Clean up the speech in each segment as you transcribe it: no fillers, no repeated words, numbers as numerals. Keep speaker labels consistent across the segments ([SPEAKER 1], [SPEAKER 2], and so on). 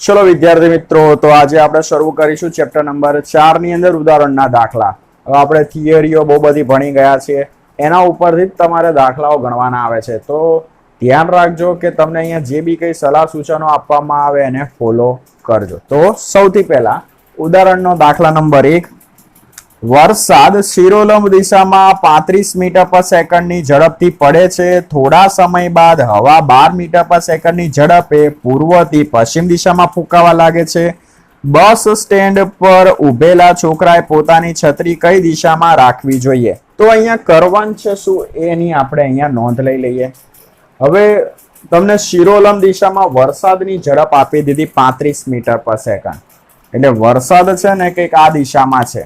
[SPEAKER 1] ચલો વિદ્યાર્થી મિત્રો, તો આજે આપણે શરૂ કરીશું ચેપ્ટર નંબર 4 ની અંદર ઉદાહરણના દાખલા. હવે આપણે થિયરીઓ બહુ બધી ભણી ગયા છીએ, એના ઉપરથી જ તમારે દાખલાઓ ગણવાના આવે છે. તો ધ્યાન રાખજો કે તમને અહીંયા જે બી કંઈ સલાહ સૂચનો આપવામાં આવે એને ફોલો કરજો. તો સૌથી પહેલા ઉદાહરણનો દાખલા નંબર 1. વરસાદ શિરોલંબ દિશામાં 35 મીટર પર સેકન્ડની ઝડપથી પડે છે. થોડા સમય બાદ હવા 12 મીટર પર સેકન્ડની ઝડપે પૂર્વથી પશ્ચિમ દિશામાં ફૂંકાવા લાગે છે. બસ સ્ટેન્ડ પર ઉભેલા છોકરાએ પોતાની છત્રી કઈ દિશામાં રાખવી જોઈએ? તો અહીંયા કરવાનું છે શું એની આપણે અહીંયા નોંધ લઈ લઈએ. હવે તમને શિરોલંબ દિશામાં વરસાદની ઝડપ આપી દીધી 35 મીટર પર સેકન્ડ. એટલે વરસાદ છે ને કંઈક આ દિશામાં છે.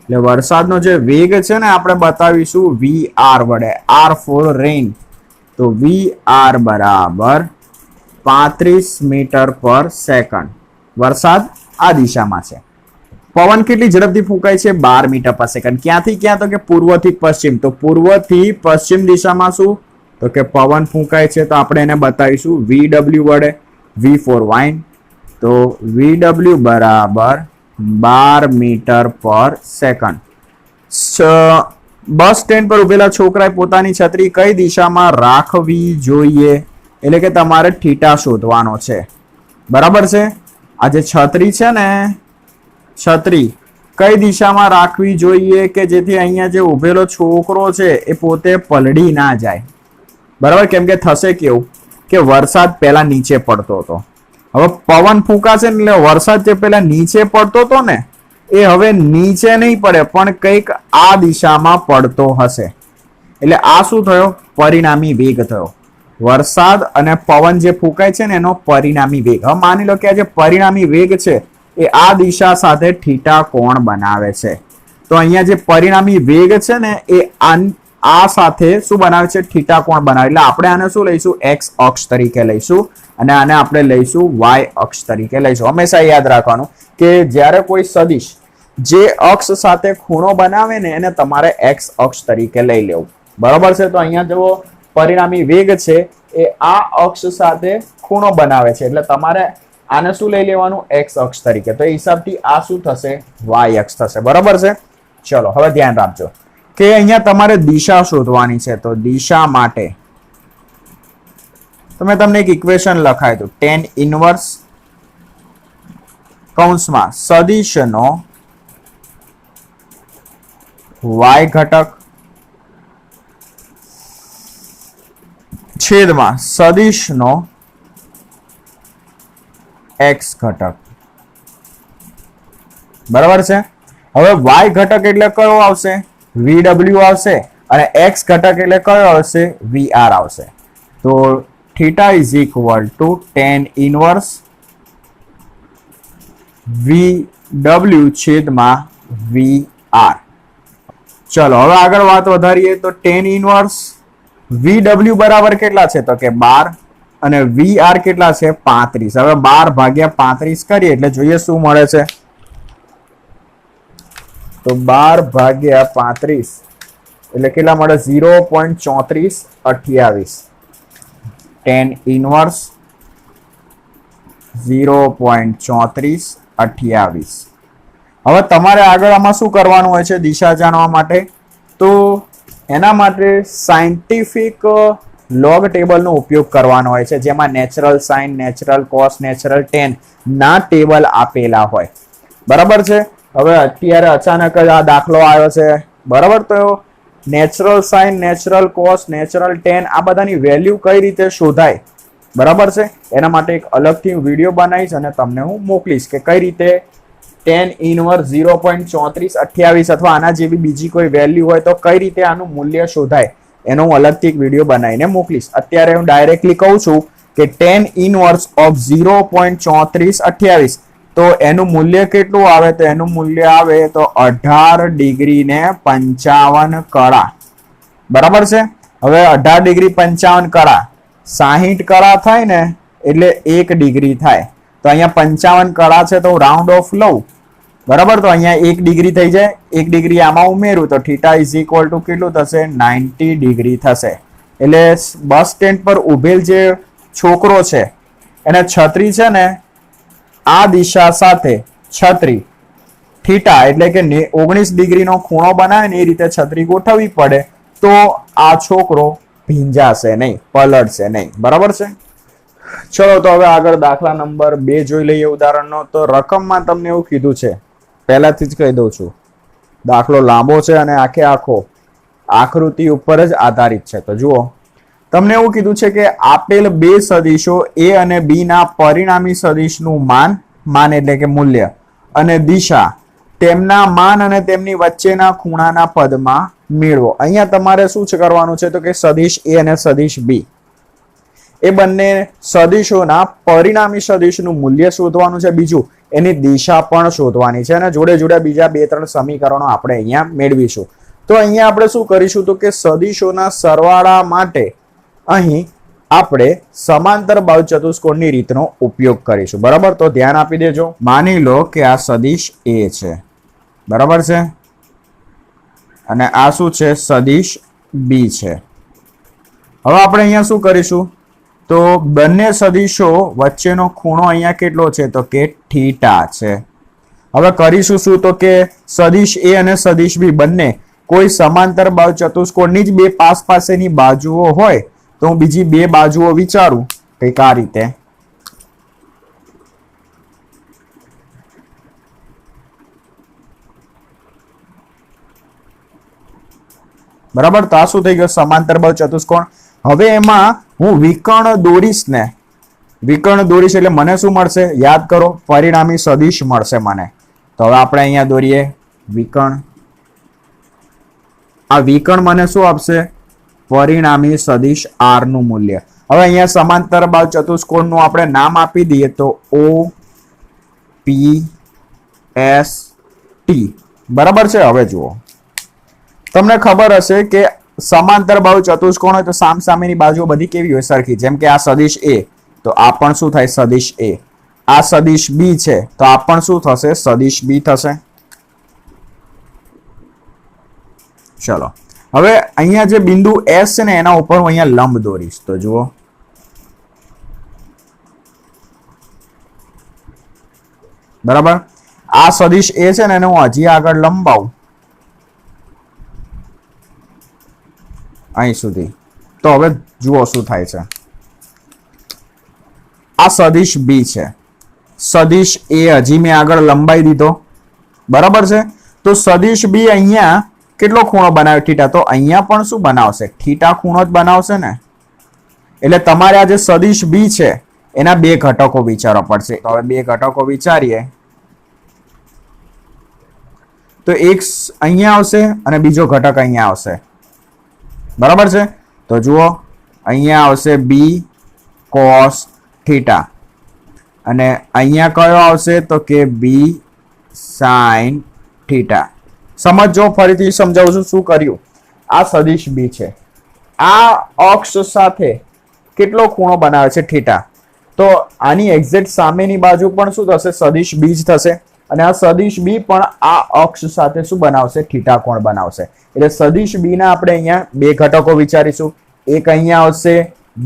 [SPEAKER 1] એટલે વરસાદનો જે વેગ છે ને આપણે બતાવીશું VR વડે. R ફોર રેન. તો VR બરાબર 35 મીટર પર સેકન્ડ. વરસાદ આ દિશામાં છે. પવન કેટલી ઝડપથી ફૂંકાય છે? 12 મીટર પર સેકન્ડ. ક્યાંથી ક્યાં? તો કે પૂર્વથી પશ્ચિમ. તો પૂર્વથી પશ્ચિમ દિશામાં શું? તો કે પવન ફૂંકાય છે. તો આપણે એને બતાવીશું VW વડે. V for wine. તો VW બરાબર 12 મીટર પર સેકન્ડ. બસ સ્ટેન્ડ પર ઉભેલા છોકરાએ પોતાની છત્રી કઈ દિશામાં રાખવી જોઈએ? એટલે કે તમારે થીટા શોધવાનો છે. બરાબર છે? આ જે છત્રી છે ને, છત્રી કઈ દિશામાં રાખવી જોઈએ કે જેથી અહીંયા જે ઉભેલો છોકરો છે એ પોતે પલળી ના જાય. બરાબર? કેમ કે થશે કેવું કે વરસાદ પહેલા નીચે પડતો હતો. હવે પવન ફૂંકાશે ને એટલે વરસાદ જે પેલા નીચે પડતો હતો ને એ હવે નીચે નહીં પડે પણ કંઈક આ દિશામાં પડતો હશે. એટલે આ શું થયો? પરિણામી વેગ થયો. વરસાદ અને પવન જે ફૂંકાય છે ને એનો પરિણામી વેગ. હવે માની લો કે આ જે પરિણામી વેગ છે એ આ દિશા સાથે થીટા કોણ બનાવે છે. તો અહીંયા જે પરિણામી વેગ છે ને એ આ સાથે શું બનાવે છે? થીટા કોણ બનાવે. એટલે આપણે આને શું લઈશું? X અક્ષ તરીકે લઈશું અને આને આપણે લઈશું Y અક્ષ તરીકે લઈશું. હંમેશા યાદ રાખવાનું કે જ્યારે કોઈ સદિશ જે અક્ષ સાથે ખૂણો બનાવે ને એને તમારે X અક્ષ તરીકે લઈ લેવું. બરાબર છે? તો અહીંયા જુઓ પરિણામી વેગ છે એ આ અક્ષ સાથે ખૂણો બનાવે છે એટલે તમારે આને શું લઈ લેવાનું? X અક્ષ તરીકે. તો એ હિસાબથી આ શું થશે? Y અક્ષ થશે. બરાબર છે? ચલો હવે ધ્યાન રાખજો કે અહીંયા તમારે દિશા શોધવાની છે. તો દિશા માટે તો મેં તમને એક ઇક્વેશન લખાય હતું. tan ઇન્વર્સ કૌંસમાં સદિશનો y ઘટક છેદમાં સદિશનો x ઘટક. બરાબર છે? હવે y ઘટક એટલે કયો આવશે? VW આવશે અને x ઘટક એટલે કયો આવશે? VR આવશે. તો theta is equal to tan inverse VW છેદમાં VR. ચલો હવે આગળ વાત વધારીએ તો tan inverse VW બરાબર કેટલા છે? તો કે 12 અને VR કેટલા છે? 35. હવે 12 ભાગ્યા 35 કરીએ એટલે જોઈએ શું મળે છે. તો 12 ભાગ્યા 35 એટલે કેટલા મળે? 0.3428. tan inverse 0.3428. હવે તમારે આગળ આમાં શું કરવાનું હોય છે દિશા જાણવા માટે? તો એના માટે સાયન્ટિફિક લોગ ટેબલનો ઉપયોગ કરવાનો હોય છે જેમાં natural sine, natural cos, natural tan ના ટેબલ આપેલા હોય. બરાબર છે? હવે અત્યારે અચાનક જ આ દાખલો આવ્યો છે. બરાબર? તો natural sine, natural cos, natural tan આ બધાની વેલ્યુ કઈ રીતે શોધાય? બરાબર છે? એના માટે એક અલગથી વિડીયો બનાવીશ અને તમને હું મોકલીશ કે કઈ રીતે tan ઇન્વર્સ 0.3428 અથવા આના જેવી બીજી કોઈ વેલ્યુ હોય તો કઈ રીતે આનું મૂલ્ય શોધાય એનો હું અલગથી એક વિડીયો બનાવીને મોકલીશ. અત્યારે હું ડાયરેક્ટલી કહું છું કે tan ઇન્વર્સ ઓફ 0.3428 તો એનું મૂલ્ય કેટલું આવે? તો એનું મૂલ્ય આવે તો 18 ડિગ્રી ને 55 કળા. બરાબર છે? હવે 18 ડિગ્રી 55 કળા 60 કળા થાય ને એટલે 1 ડિગ્રી થાય. તો અહીંયા 55 કળા છે તો હું રાઉન્ડ ઓફ લઉં. બરાબર? તો અહીંયા 1 ડિગ્રી થઈ જાય. 1 ડિગ્રી આમાં ઉમેરું તો થીટા ઇઝ ઇક્વલ ટુ કેટલું થશે? 90 ડિગ્રી થશે. એટલે બસ સ્ટેન્ડ પર ઉભેલ જે છોકરો છે એને છત્રી છે ને આ દિશા સાથે છત્રી થીટા એટલે કે 19 ડિગ્રીનો ખૂણો બનાવે ને એ રીતે છત્રી ગોઠવવી પડે તો આ છોકરો ભીંજાશે નહીં, પલળશે નહીં. બરાબર છે. ચલો તો હવે આગળ દાખલા નંબર 2 જોઈ લઈએ ઉદાહરણનો. તો રકમમાં તમને એવું કીધું છે, પહેલાથી જ કહી દઉં છું, દાખલો લાંબો છે અને આખો આકૃતિ ઉપર જ આધારિત છે. તો જુઓ, તમને એવું કીધું છે કે આપેલ બે સદિશો A અને B ના પરિણામી સદિશનું માન એટલે કે મૂલ્ય અને દિશા તેમના માન અને તેમની વચ્ચેના ખૂણાના પદમાં મેળવો. અહીંયા તમારે શું કરવાનું છે તો કે સદિશ A અને સદિશ B એ બંને સદિશોના પરિણામી સદિશનું મૂલ્ય શોધવાનું છે. બીજું એની દિશા પણ શોધવાની છે અને જોડે જોડે બીજા 2-3 સમીકરણો આપણે અહીંયા મેળવીશું. તો અહીંયા આપણે શું કરીશું તો કે સદિશોના સરવાળા માટે અહીં આપણે સમાંતર બાહુ ચતુષ્કોણની રીતનો ઉપયોગ કરીશું. બરાબર. તો ધ્યાન આપી દેજો. માની લો કે આ સદિશ A છે. બરાબર છે. અને આ શું છે? સદિશ B છે. હવે આપણે અહીંયા શું કરીશું તો બંને સદિશો વચ્ચેનો ખૂણો અહીંયા કેટલો છે તો કે થીટા છે. હવે કરીશું શું તો કે સદિશ A અને સદિશ B બંને કોઈ સમાંતર બાહુ ચતુષ્કોણની જ બે પાસેની બાજુઓ હોય તો હું બીજી બે બાજુઓ વિચારું કંઈક આ રીતે. બરાબર. તો આ શું થઈ ગયો? સમાંતર બાહુ ચતુષ્કોણ. હવે એમાં હું વિકર્ણ દોરીશ ને, વિકર્ણ દોરીશ એટલે મને શું મળશે? યાદ કરો, પરિણામી સદિશ મળશે મને. તો હવે આપણે અહીંયા દોરીએ વિકર્ણ. આ વિકર્ણ મને શું આપશે? પરિણામી સદિશ R નું મૂલ્ય. હવે અહીંયા સમાંતર બાહુ ચતુષ્કોણનું આપણે નામ આપી દઈએ તો O P S T. બરાબર છે. હવે જુઓ, તમને ખબર હશે કે સમાંતર બાહુ ચતુષ્કોણ હોય તો સામસામેની બાજુઓ બધી કેવી હોય? સરખી. જેમ કે આ સદિશ A તો આ પણ શું થાય? સદિશ A. આ સદિશ B છે તો આ પણ શું થશે? સદિશ B થશે. ચલો હવે અહીંયા જે બિંદુ S છે ને એના ઉપર હું અહીંયા લંબ દોરીશ. તો જુઓ, બરાબર. આ સદિશ A છે ને એને હું હજી આગળ લંબાવું અહીં સુધી. તો હવે જુઓ શું થાય છે. આ સદિશ B છે, સદિશ A હજી મેં આગળ લંબાઈ દીધો. બરાબર છે. તો સદિશ B અહીંયા કેટલો ખૂણો બનાવે? થીટા. તો અહીંયા પણ શું બનાવશે? થીટા ખૂણો જ બનાવશે ને. એટલે તમારે આ જે સદિશ B છે એના બે ઘટકો વિચારવા પડશે. તો હવે બે ઘટકો વિચારીએ તો એક અહીંયા આવશે અને બીજો ઘટક અહીંયા આવશે. બરાબર છે. તો જુઓ, અહીંયા આવશે B cos થીટા અને અહીંયા કયો આવશે તો કે B sin થીટા. સમજો, ફરીથી સમજાવું છું શું કર્યું. આ સદિશ B છે, આ અક્ષ સાથે કેટલો ખૂણો બનાવે છે? થીટા. તો આની એક્ઝેક્ટ સામેની બાજુ પણ શું થશે? સદિશ B જ થશે. અને આ સદિશ B પણ આ અક્ષ સાથે શું બનાવશે? થીટા કોણ બનાવશે. એટલે સદિશ B ના આપણે અહીંયા બે ઘટકો વિચારીશું. એક અહીંયા આવશે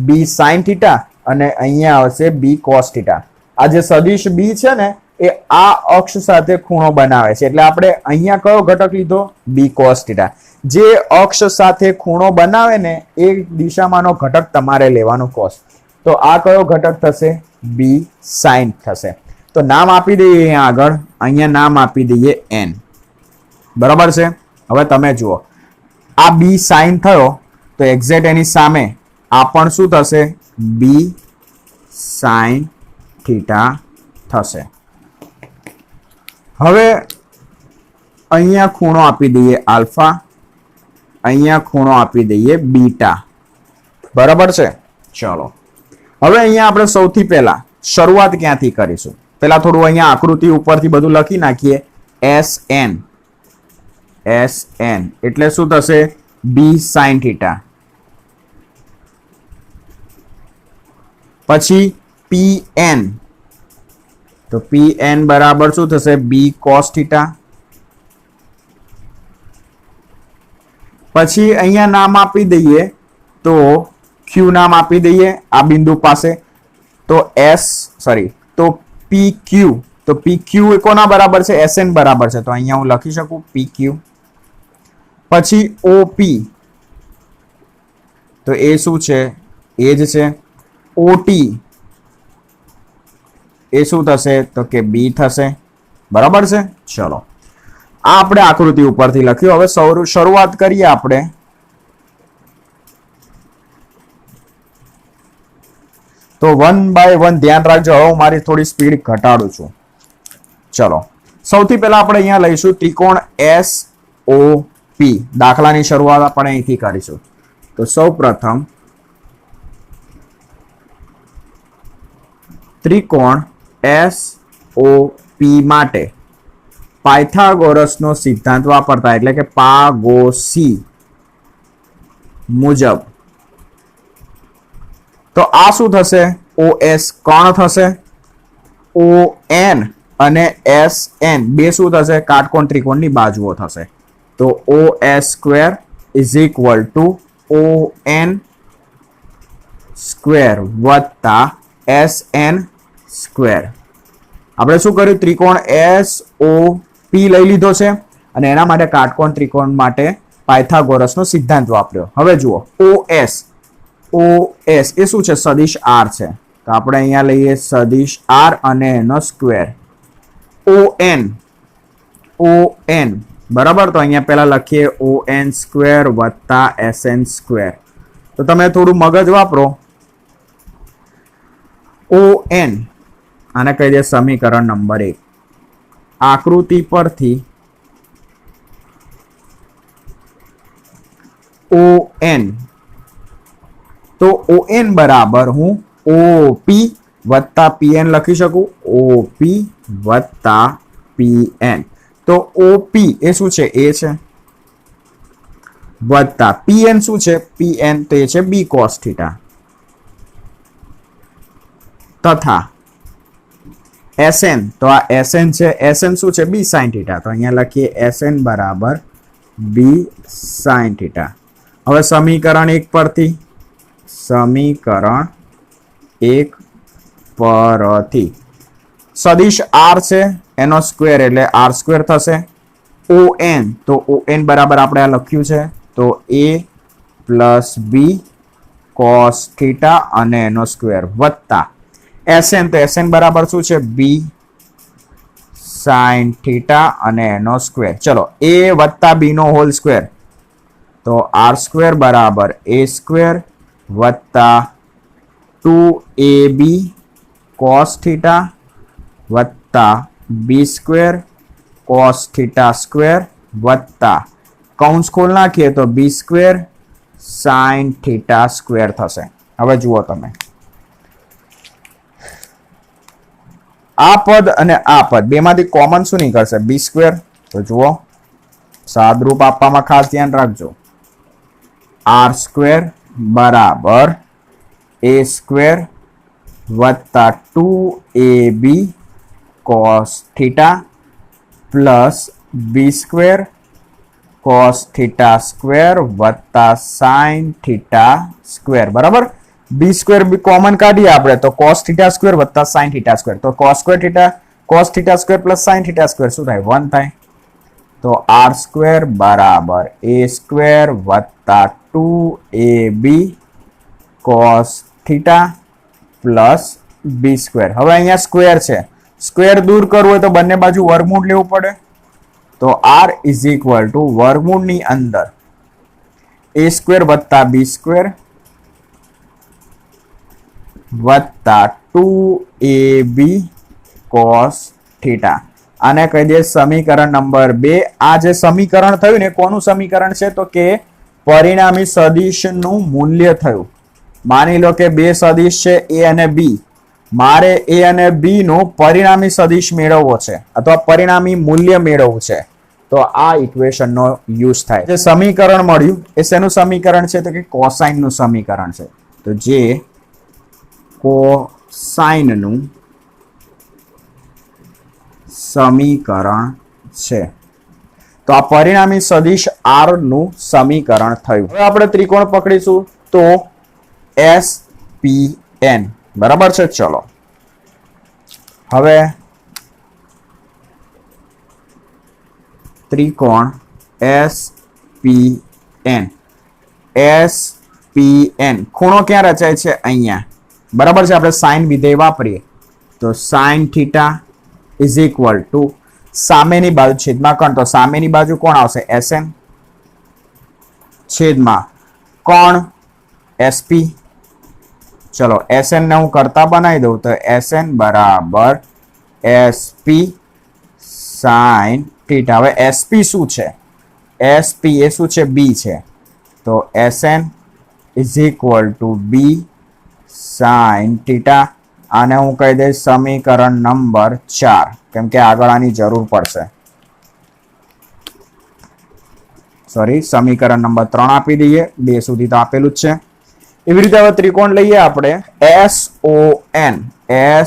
[SPEAKER 1] B sin થીટા અને અહીંયા આવશે B cos થીટા. આ જે સદિશ B છે ને એ આ અક્ષ સાથે ખૂણો બનાવે છે. એટલે આપણે અહીંયા કયો ઘટક લીધો? B cos theta. જે અક્ષ સાથે ખૂણો બનાવે ને એ દિશામાંનો ઘટક તમારે લેવાનો cos. તો આ કયો ઘટક થશે? B sin થશે. તો નામ આપી દઈએ અહીંયા આગળ. અહીંયા નામ આપી દઈએ N. બરાબર છે. હવે તમે જુઓ, આ B sin થયો તો એક્ઝેક્ટ એની સામે આ પણ શું થશે? B sin થીટા થશે. હવે અહીંયા ખૂણો આપી દઈએ આલ્ફા, અહીંયા ખૂણો આપી દઈએ બીટા. બરાબર છે. ચલો હવે અહીંયા આપણે સૌથી પહેલા શરૂઆત ક્યાંથી કરીશું? પહેલા થોડું અહીંયા આકૃતિ ઉપરથી બધું લખી નાખીએ. SN. SN એટલે શું થશે? B sin theta. પછી PN. તો PN બરાબર શું થશે? B cos theta. પછી અહીંયા નામ આપી દઈએ તો Q નામ આપી દઈએ આ બિંદુ પાસે. તો તો PQ, તો PQ એ કોના બરાબર છે? SN બરાબર છે. તો અહીંયા હું લખી શકું PQ. પછી OP, તો એ શું છે? એ જ છે. OT, એ શું થશે? તો કે B થશે. બરાબર છે. ચલો, આ આપણે આકૃતિ ઉપરથી લખ્યું. હવે શરૂઆત કરીએ આપણે. તો 1 by 1 ધ્યાન રાખજો. હવે હું મારી થોડી સ્પીડ ઘટાડું છું. ચલો, સૌથી પહેલા આપણે અહીંયા લઈશું ત્રિકોણ SOP. દાખલાની શરૂઆત આપણે અહીંથી કરીશું. તો સૌ પ્રથમ ત્રિકોણ SOP માટે પાયથાગોરસનો સિદ્ધાંત વાપરતા, એટલે કે પાગોસી મુજબ, તો આ શું થશે? OS કોણ થશે? ON અને SN બે શું થશે? કાટકોણ ત્રિકોણની બાજુઓ થશે. તો OS square is equal to ON square વત્તા SN સ્ક્વેર. આપણે શું કર્યું? ત્રિકોણ SOP લઈ લીધો છે અને એના માટે કાટકોણ ત્રિકોણ માટે પાયથાગોરસનો સિદ્ધાંત વાપર્યો. હવે જુઓ, OS એ શું છે? સદિશ R છે. તો આપણે અહીંયા લઈએ સદિશ R અને એનો સ્ક્વેર. ON બરાબર. તો અહીંયા પહેલા લખીએ ON સ્ક્વેર વત્તા SN સ્ક્વેર. તો તમે થોડું મગજ વાપરો. ON આને કહી દે સમીકરણ નંબર 1. આકૃતિ પરથી ON, તો ON બરાબર હું OP વત્તા PN લખી શકું. OP વત્તા PN. તો OP એ શું છે? એ છે. વત્તા PN શું છે? PN તો એ છે B cos થીટા. તથા SN, તો આ SN છે. SN શું છે? B sin theta. તો અહીંયા લખીએ SN બરાબર B sin થીટા. હવે સમીકરણ 1 પરથી, સમીકરણ 1 પરથી સદિશ R છે એનો સ્ક્વેર એટલે R સ્ક્વેર થશે. ON, તો ON બરાબર આપણે આ લખ્યું છે. તો A plus B cos theta અને એનો સ્ક્વેર વત્તા SN, તો SN બરાબર શું છે? B sin થીટા અને એનો સ્ક્વેર. ચલો, A વત્તા B નો હોલ સ્ક્વેર, તો R સ્ક્વેર બરાબર A સ્ક્વેર વત્તા 2AB cos થીટા વત્તા B square cos theta square વત્તા કૌંસ ખોલ નાખીએ તો B square sin theta square થશે. હવે જુઓ તમે, આ પદ અને આ પદ બેમાંથી કોમન શું નીકળશે? B square. તો જુઓ, સાદરૂપ આપવામાં ખાસ ધ્યાન રાખજો. R સ્ક્વેર બરાબર A સ્ક્વેર વત્તા 2AB cos theta plus B square cos theta square વત્તા sin થીટા સ્ક્વેર. બરાબર. B સ્ક્વેર બી કોમન કાઢીએ આપણે તો cos થીટા સ્ક્વેર વત્તા sin થીટા સ્ક્વેર. તો cos theta square plus sin theta square શું થાય? 1 થાય. તો R સ્ક્વેર બરાબર A સ્ક્વેર વત્તા 2AB cos theta plus B square. હવે અહીંયા સ્ક્વેર છે, સ્ક્વેર દૂર કરવું હોય તો બંને બાજુ વર્ગમૂળ લેવું પડે. તો R ઇઝ ઇક્વલ ટુ વર્ગમૂળની અંદર A સ્ક્વેર વત્તા B સ્ક્વેર વત્તા 2AB cos થીટા. આને કહી દે સમીકરણ નંબર 2. આ જે સમીકરણ થયું ને કોનું સમીકરણ છે? તો કે પરિણામી સદિશનું મૂલ્ય થયું. માની લો કે બે સદિશ છે A અને B. મારે A અને B નું પરિણામી સદિશ મેળવવો છે અથવા પરિણામી મૂલ્ય મેળવવું છે. તો આ ઇક્વેશનનો યુઝ થાય. જે સમીકરણ મળ્યું એ શેનું સમીકરણ છે? તો કે કોસાઇન નું સમીકરણ છે. તો જે કોસાઇન નું સમીકરણ છે. તો આ પરિણામી સદિશ R નું સમીકરણ થયું. હવે આપણે ત્રિકોણ પકડીશું. તો SPN બરાબર છે. ચલો હવે ત્રિકોણ SPN. SPN ખૂણો ક્યાં રચાય છે? અહીંયા. બરાબર છે. આપણે સાઇન વિધેય વાપરીએ તો sine theta is equal to સામેની બાજુ છેદમાં કોણ, તો સામેની બાજુ કોણ આવશે? SN છેદમાં કોણ SP. ચલો SN ને હું કરતા બનાવી દઉં તો SN બરાબર SP સાઇન થીટા. હવે SP શું છે? SP એ શું છે? B છે. તો SN is equal to B sine theta. આને હું કહી દઈશ સમીકરણ નંબર 4, કેમ કે આગળ આની જરૂર પડશે. સોરી, સમીકરણ નંબર 3 આપી દઈએ. 2 સુધી તો આપેલું જ છે. એવી રીતે હવે ત્રિકોણ લઈએ આપણે SON.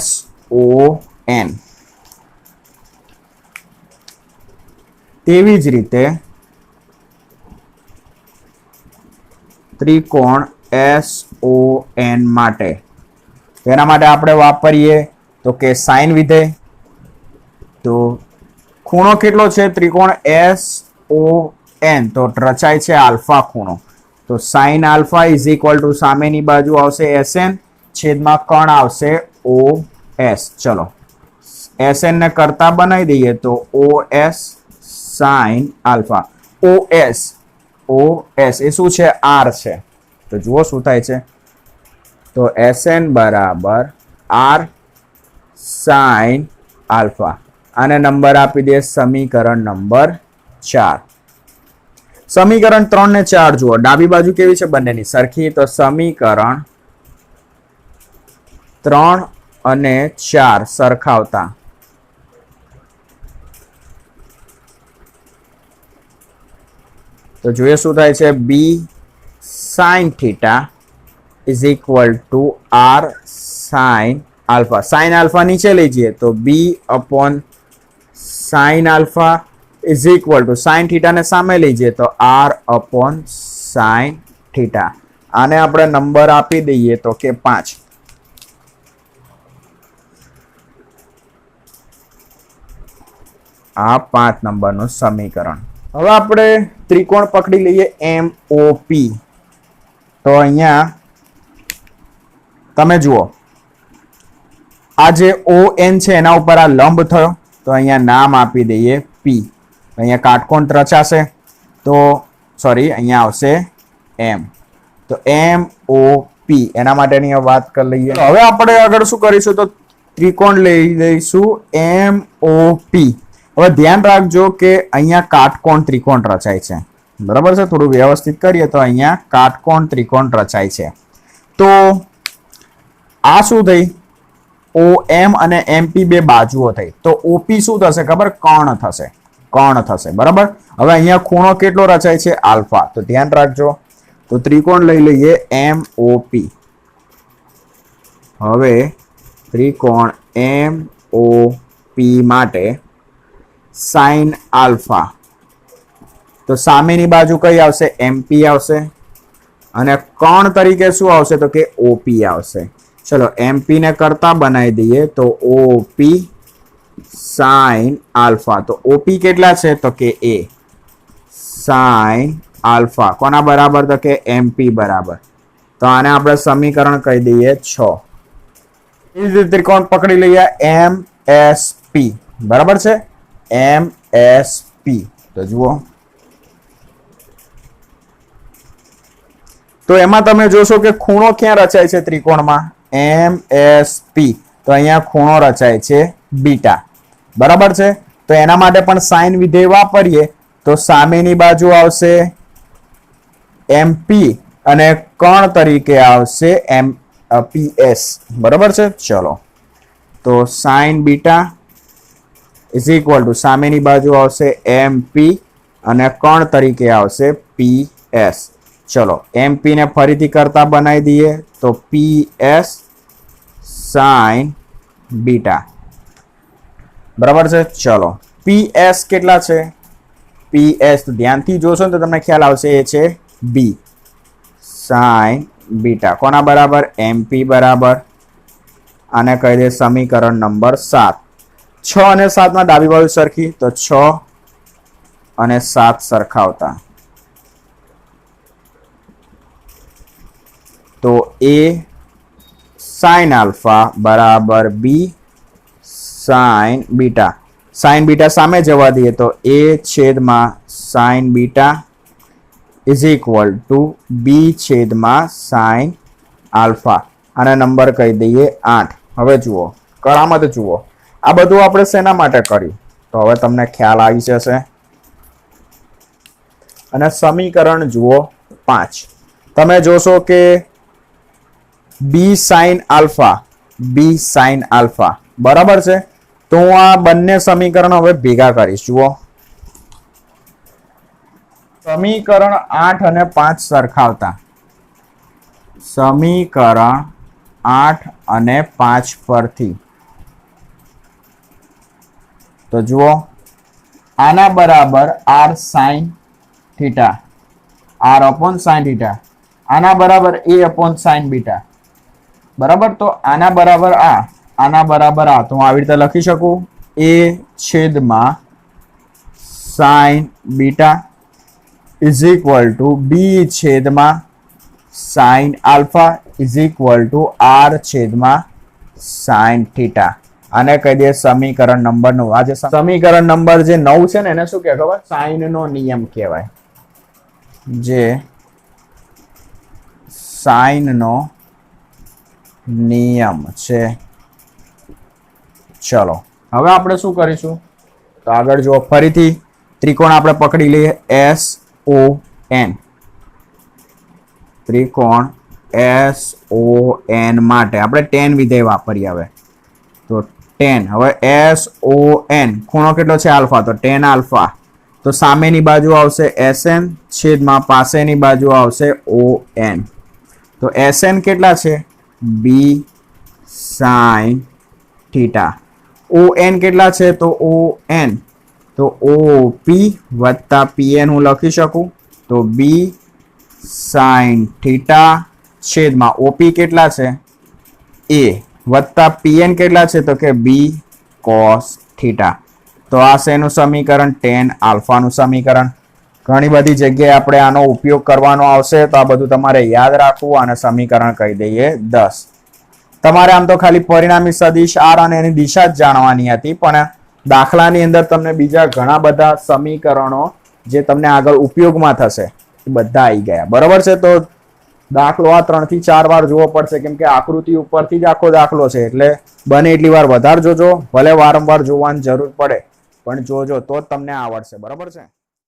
[SPEAKER 1] SON. તેવી જ રીતે ત્રિકોણ SON માટે તેના માટે આપણે વાપરીએ તો કે સાઇન વિધેય. તો ખૂણો કેટલો છે ત્રિકોણ SON? તો રચાય છે આલ્ફા ખૂણો. તો sine alpha is equal to સામેની બાજુ આવશે SN છેદમાં કણ આવશે OS. ચલો SN ને કરતા બનાવી દઈએ તો OS સાઇન આલ્ફા. OS એ શું છે? R છે. તો જુઓ શું થાય છે. તો SN બરાબર R સાઇન આલ્ફા. આને નંબર આપી દે સમીકરણ નંબર 4. સમીકરણ 3 ને 4 જુઓ, ડાબી બાજુ કેવી છે? બંનેની સરખી. તો સમીકરણ 3 અને 4 સરખાવતા તો જોઈએ શું થાય છે. B sine theta is equal to R sine alpha. Sine alpha નીચે લઈ જઈએ તો B upon sine alpha is equal to sine theta ને સામે લઈ જઈએ તો R અપોન સાઇન થીટા. આને આપણે નંબર આપી દઈએ તો કે 5. આ 5 નંબરનું સમીકરણ. હવે આપણે ત્રિકોણ પકડી લઈએ MOP. તો અહીંયા તમે જુઓ, આ જે ON છે એના ઉપર આ લંબ થયો, તો અહીંયા નામ આપી દઈએ P. અહીંયા કાટકોણ રચાશે તો સોરી અહીંયા આવશે M. તો MOP એના માટેની વાત કરી લઈએ. હવે આપણે આગળ શું કરીશું તો ત્રિકોણ લઈ લઈશું MOP. હવે ધ્યાન રાખજો કે અહીંયા કાટકોણ ત્રિકોણ રચાય છે. બરાબર છે. થોડું વ્યવસ્થિત કરીએ તો અહીંયા કાટકોણ ત્રિકોણ રચાય છે. તો આ શું થઈ? OM અને MP બે બાજુઓ થઈ. તો OP શું થશે ખબર? કર્ણ થશે. કર્ણ થશે. બરાબર. હવે અહીંયા ખૂણો કેટલો રચાય છે? આલ્ફા. તો ધ્યાન રાખજો. તો ત્રિકોણ લઈ લઈએ MOP. હવે ત્રિકોણ MOP માટે સાઇન આલ્ફા. તો સામેની બાજુ કઈ આવશે? MP આવશે. અને કર્ણ તરીકે શું આવશે? તો કે OP આવશે. ચલો MP ને કરતા બનાવી દઈએ તો OP સાઇન આલ્ફા. તો OP કેટલા છે? તો કે A સાઇન આલ્ફા. કોના બરાબર? તો કે MP બરાબર. તો આને આપણે સમીકરણ કહી દઈએ 6. એ જ ત્રિકોણ પકડી લઈએ MSP. બરાબર છે. MSP. તો જુઓ, તો એમાં તમે જોશો કે ખૂણો ક્યાં રચાય છે ત્રિકોણમાં? MSP. તો અહીંયા ખૂણો રચાય છે બીટા. બરાબર છે. તો એના માટે પણ સાઇન વિધેય વાપરીએ તો સામેની બાજુ આવશે MP અને કર્ણ તરીકે આવશે PS. બરાબર છે. ચલો તો sign beta is equal to સામેની બાજુ આવશે MP અને કર્ણ તરીકે આવશે PS. ચલો MP ને ફરીથી કરતા બનાવી દઈએ તો PS સાઇન બીટા. બરાબર છે. ચલો PS કેટલા છે? PS તો ધ્યાનથી જોશો ને તો તમને ખ્યાલ આવશે એ છે B સાઇન બીટા. કોના બરાબર? MP બરાબર. આને કહી દે સમીકરણ નંબર 7. 6 અને 7 માં ડાબી બાજુ સરખી, તો 6 અને 7 સરખાવતા તો a sin આલ્ફા બરાબર b sin beta. sin beta સામે જવા દઈએ તો a છેદમાં sin beta is equal to b છેદમાં sin આલ્ફા. આના નંબર કહી દઈએ 8. હવે જુઓ, કરામત જુઓ, આ બધું આપણે શેના માટે કર્યું તો હવે તમને ખ્યાલ આવી જશે. અને સમીકરણ જુઓ 5. તમે જોશો કે b sin આલ્ફા બરાબર છે. તો હું આ બંને સમીકરણ હવે ભેગા કરીશ. જુઓ, સમીકરણ 8 અને 5 સરખાવતા સમીકરણ 8 અને 5 પરથી તો જુઓ, આના બરાબર r sin theta, r upon sin theta, આના બરાબર a upon sin બીટા બરાબર. તો આના બરાબર આના બરાબર તો હું આવી રીતે લખી શકું a છેદમાં sin beta is equal to b છેદમાં sin alpha is equal to r છેદમાં sin થીટા. આને કહી દે સમીકરણ નંબર 9. આ જે સમીકરણ નંબર જે 9 છે ને એને શું કહે ખબર? સાઇન નો નિયમ કહેવાય. જે સાઇન નો નિયમ છે. ચલો હવે આપણે શું કરીશું તો આગળ જુઓ, ફરીથી ત્રિકોણ આપણે પકડી લઈએ SON. ત્રિકોણ SON માટે આપણે tan વિધેય વાપરીએ. હવે તો tan, હવે SON ખૂણો કેટલો છે આલ્ફા, તો tan આલ્ફા. તો સામેની બાજુ આવશે SN છેદમાં પાસેની બાજુ આવશે ON. તો SN કેટલા છે? b sin theta. ON કેટલા છે? તો ON તો OP વત્તા PN હું લખી શકું. તો b sin થીટા છેદમાં OP કેટલા છે? a વત્તા PN કેટલા છે? તો કે b cos થીટા. તો આ શેનું સમીકરણ? tan આલ્ફાનું સમીકરણ. ઘણી બધી જગ્યાએ આપણે આનો ઉપયોગ કરવાનો આવશે, તો આ બધું તમારે યાદ રાખવું. અને સમીકરણ કહી દઈએ 10. તમારે આમ તો ખાલી પરિણામી સદિશ r અને એની દિશા જ જાણવાની હતી, પણ દાખલાની અંદર તમને બીજા ઘણા બધા સમીકરણો જે તમને આગળ ઉપયોગમાં થશે એ બધા આવી ગયા. બરોબર છે. તો દાખલો આ 3 થી 4 વાર જોવો પડશે, કેમ કે આકૃતિ ઉપરથી જ આખો દાખલો છે. એટલે બને એટલી વાર વધારે જોજો. ભલે વારંવાર જોવાની જરૂર પડે, પણ જોજો તો જ તમને આવડશે. બરોબર છે.